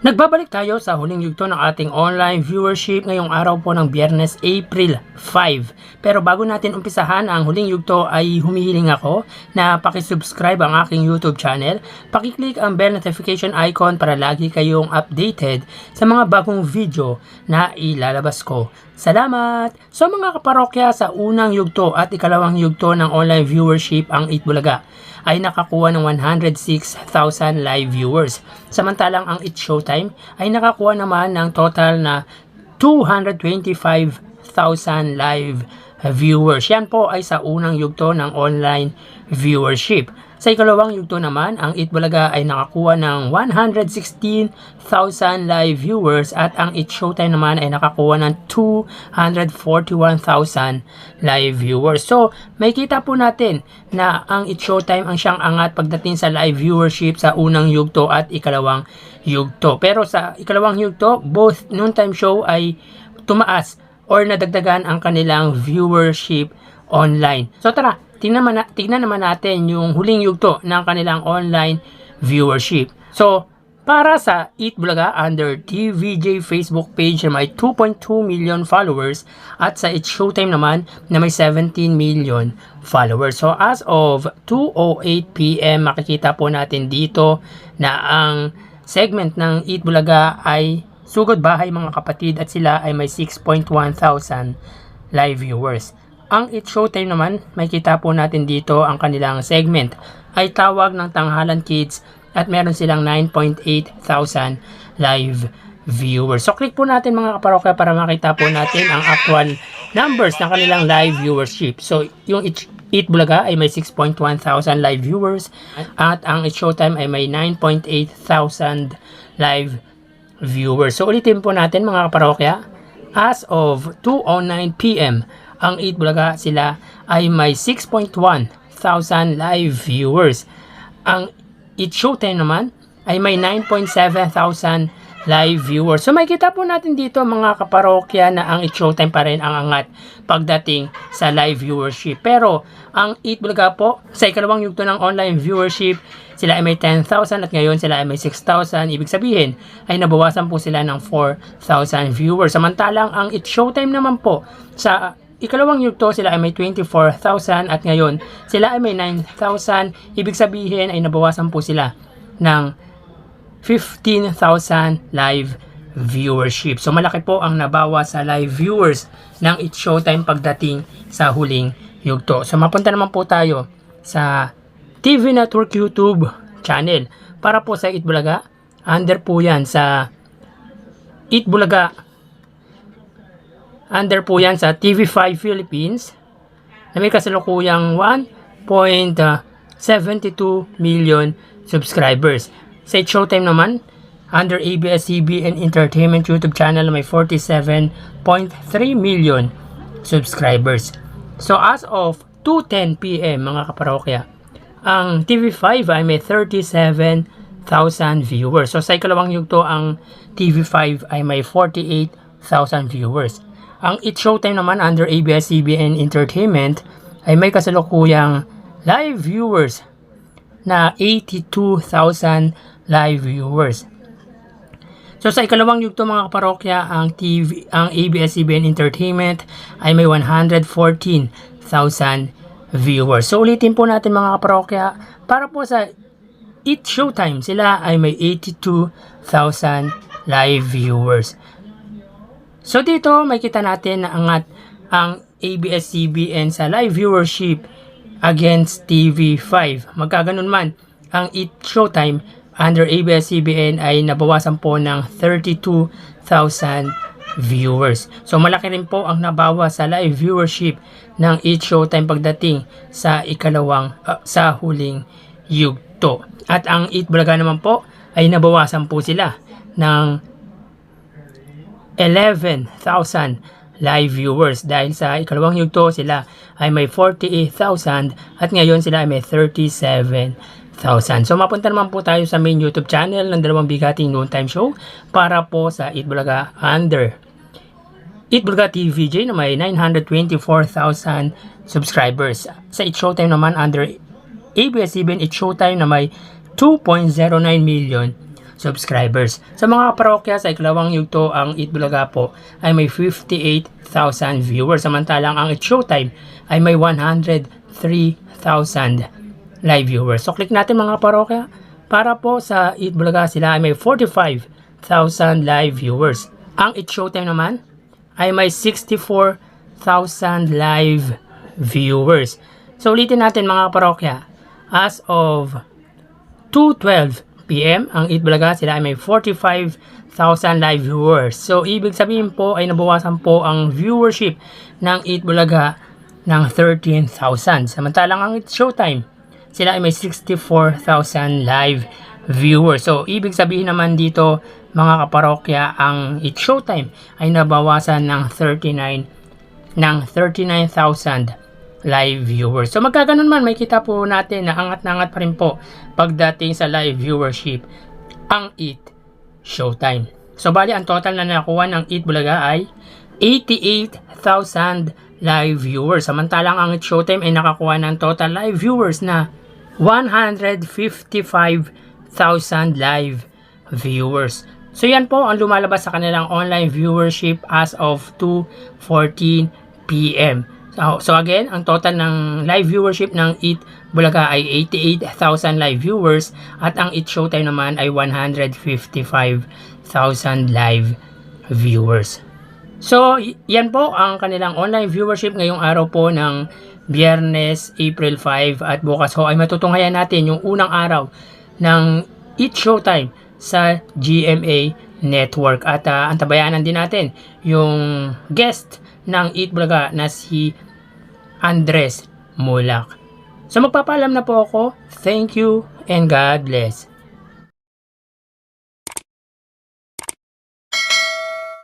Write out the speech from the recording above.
Nagbabalik tayo sa huling yugto ng ating online viewership ngayong araw po ng Biyernes, April 5. Pero bago natin umpisahan ang huling yugto ay humihiling ako na pakisubscribe ang aking YouTube channel, pakiclick ang bell notification icon para lagi kayong updated sa mga bagong video na ilalabas ko. Salamat! So mga kaparokya, sa unang yugto at ikalawang yugto ng online viewership ang Itbulaga ay nakakuha ng 106,000 live viewers. Samantalang ang It's Showtime ay nakakuha naman ng total na 225,000 live viewers. Yan po ay sa unang yugto ng online viewership. Sa ikalawang yugto naman, ang Itbulaga ay nakakuha ng 116,000 live viewers at ang It's Showtime naman ay nakakuha ng 241,000 live viewers. So, may kita po natin na ang It's Showtime ang siyang angat pagdating sa live viewership sa unang yugto at ikalawang yugto. Pero sa ikalawang yugto, both noontime show ay tumaas or nadagdagan ang kanilang viewership online. So tara, tingnan naman natin yung huling yugto ng kanilang online viewership. So, para sa Itbulaga under TVJ Facebook page na may 2.2 million followers at sa It's Showtime naman na may 17 million followers. So, as of 2:08 PM, makikita po natin dito na ang segment ng Itbulaga ay Sugod Bahay Mga Kapatid at sila ay may 6.1 thousand live viewers. Ang It's Showtime naman, may kita po natin dito ang kanilang segment ay Tawag ng Tanghalan Kids at meron silang 9.8 thousand live viewers. So click po natin mga kaparokya para makita po natin ang actual numbers ng kanilang live viewership. So yung Itbulaga ay may 6.1 thousand live viewers at ang It's Showtime ay may 9.8 thousand live viewers. So ulitin po natin mga kaparokya, as of 2:09 PM, ang Itbulaga sila ay may 6.1 thousand live viewers. Ang It's Showtime naman ay may 9.7 thousand live viewers. So makikita po natin dito mga kaparokya na ang It's Showtime pa rin ang angat pagdating sa live viewership. Pero ang Itbulaga po sa ikalawang yugto ng online viewership, sila ay may 10,000 at ngayon sila ay may 6,000. Ibig sabihin ay nabawasan po sila ng 4,000 viewers. Samantalang ang It's Showtime naman po sa ikalawang yugto sila ay may 24,000 at ngayon sila ay may 9,000. Ibig sabihin ay nabawasan po sila ng 15,000 live viewership. So malaki po ang nabawas sa live viewers ng It's Showtime pagdating sa huling yugto. So mapunta naman po tayo sa TV Network YouTube channel. Para po sa Itbulaga, under po yan sa Itbulaga. Under po yan sa TV5 Philippines na may kasalukuyang 1.72 million subscribers. Sa It's Showtime naman, under ABS-CBN Entertainment YouTube channel may 47.3 million subscribers. So as of 2:10 PM mga kaparokya, ang TV5 ay may 37,000 viewers. So sa ikalawang yugto, ang TV5 ay may 48,000 viewers. Ang It's Showtime naman under ABS-CBN Entertainment ay may kasalukuyang live viewers na 82,000 live viewers. So sa ikalawang yugto mga kaparokya, ang ABS-CBN Entertainment ay may 114,000 viewers. So ulitin po natin mga kaparokya, para po sa It's Showtime sila ay may 82,000 live viewers. So dito may kita natin na angat ang ABS-CBN sa live viewership against TV5. Magkaganon man, ang It's Showtime under ABS-CBN ay nabawasan po ng 32,000 viewers. So malaki rin po ang nabawas sa live viewership ng It's Showtime pagdating sa sa huling yugto. At ang Itbulaga naman po ay nabawasan po sila ng 11,000 live viewers dahil sa ikalawang yugto sila ay may 48,000 at ngayon sila ay may 37,000. So mapunta naman po tayo sa main YouTube channel ng dalawang bigating noontime show para po sa Itbulaga under Itbulaga TVJ na may 924,000 subscribers. Sa It's Showtime naman under ABS-CBN It's Showtime na may 2.09 million subscribers. Sa mga parokya sa ikalawang yugto, ang Eat Bulaga po ay may 58,000 viewers. Samantalang ang Eat Showtime ay may 103,000 live viewers. So click natin mga parokya. Para po sa Eat Bulaga, sila ay may 45,000 live viewers. Ang Eat Showtime naman ay may 64,000 live viewers. So ulitin natin mga parokya. As of 2:12 PM, ang Eat Bulaga, sila ay may 45,000 live viewers. So, ibig sabihin po ay nabawasan po ang viewership ng Eat Bulaga ng 13,000. Samantalang ang Eat Showtime, sila ay may 64,000 live viewers. So, ibig sabihin naman dito, mga kaparokya, ang Eat Showtime ay nabawasan ng 39,000 live viewers. So magkaganon man, may kita po natin na angat na angat pa rin po pagdating sa live viewership ang Eat Showtime. So bali, ang total na nakuha ng Eat Bulaga ay 88,000 live viewers. Samantalang ang Eat Showtime ay nakakuha ng total live viewers na 155,000 live viewers. So yan po ang lumalabas sa kanilang online viewership as of 2:14 PM. So again, ang total ng live viewership ng Eat Bulaga ay 88,000 live viewers at ang Eat Showtime naman ay 155,000 live viewers. So yan po ang kanilang online viewership ngayong araw po ng Biyernes, April 5, at bukas ho ay matutunghayan natin yung unang araw ng Eat Showtime sa GMA Network at antabayanan din natin yung guest ng Eat Bulaga na si Andres Mulak. So magpapaalam na po ako. Thank you and God bless.